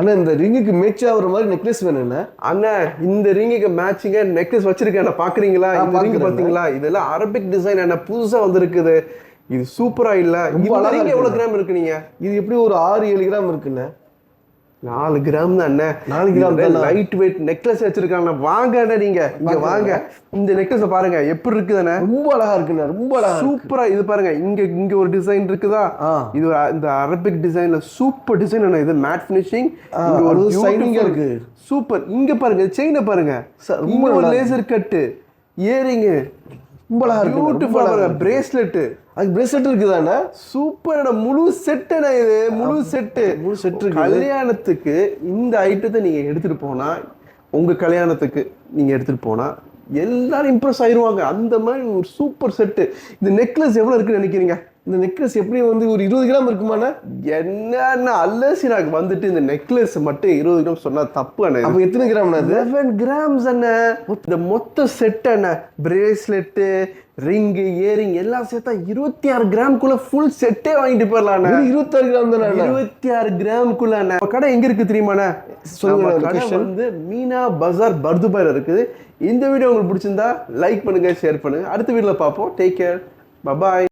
அண்ணா இந்த ரிங்குக்கு மேட்ச் ஆகுற மாதிரி நெக்லஸ் வேணும்ண்ணா. அண்ணா இந்த ரிங்குக்கு மேட்சிங்க நெக்லஸ் வச்சிருக்கேன் பாக்குறீங்களா? இந்த ரிங் பாத்தீங்களா? இதெல்லாம் அரபிக் டிசைன் அண்ணா, புதுசா வந்திருக்குது. இது சூப்பரா இல்ல? இந்த ரிங் எவ்வளவு கிராம் இருக்கு? நீங்க இது எப்படி ஒரு 6-7 கிராம் இருக்குண்ணே. 4 கிராம் தான். 4 கிராம் லைட் வெயிட் நெக்லஸ் வச்சிருக்காங்க. வாங்க அண்ணா, நீங்க இங்க வாங்க. இந்த நெக்லஸ் பாருங்க எப்படி இருக்குதுண்ணே. ரொம்ப அழகா இருக்குண்ணே, ரொம்ப அழகா சூப்பரா. இது பாருங்க, இங்க ஒரு டிசைன் இருக்குதா? இது இந்த அரபிக் டிசைன்ல சூப்பர் டிசைன் அண்ணா. இது மேட் ஃபினிஷிங், இங்க ஒரு சைனிங்கா இருக்கு. சூப்பர். இங்க பாருங்க செயினை பாருங்க, இங்க ஒரு லேசர் கட்டு, இயரிங் ரொம்ப அழகா இருக்கு. பியூட்டிஃபுல்லா பிரேஸ்லெட், அது பிரேஸ்லெட் இருக்குதாண்ணா. சூப்பர். முழு செட்டுண்ணா, இது முழு செட்டு. இருக்கு. கல்யாணத்துக்கு இந்த ஐட்டத்தை நீங்க எடுத்துட்டு போனா, உங்க கல்யாணத்துக்கு நீங்க எடுத்துட்டு போனா எல்லாரும் இம்ப்ரெஸ் ஆயிருவாங்க. அந்த மாதிரி ஒரு சூப்பர் செட்டு. இந்த நெக்லஸ் எவ்வளவு இருக்குன்னு நினைக்கிறீங்க? இந்த நெக்லஸ் எப்படி வந்து ஒரு 20 கிராம் இருக்குமாண்ணா? என்னன்னா அல்லசினாக்கு வந்துட்டு இந்த நெக்லஸ் மட்டும் 20 கிராம் சொன்னா தப்பு அண்ணா. அப்ப எத்தனை கிராம்? 11 கிராம்ஸ் அண்ணா. இந்த மொத்த செட் அண்ணா, பிரேஸ்லெட்டு, ரிங்கு, இயரிங் எல்லாம் சேர்த்தா 26 கிராம்குள்ள ஃபுல் செட்டே வாங்கிட்டு போயிடலாம். 26 கிராம் தானே? 26 கிராம்குள்ள அண்ணா. கடை எங்க இருக்கு தெரியுமாண்ணா? சொல்லுங்க. கடை வந்து மீனா பஜார் பர்துபாயில இருக்குது. இந்த வீடியோ உங்களுக்கு பிடிச்சிருந்தா லைக் பண்ணுங்க, ஷேர் பண்ணுங்க. அடுத்த வீடியோல பார்ப்போம். Take care, bye bye.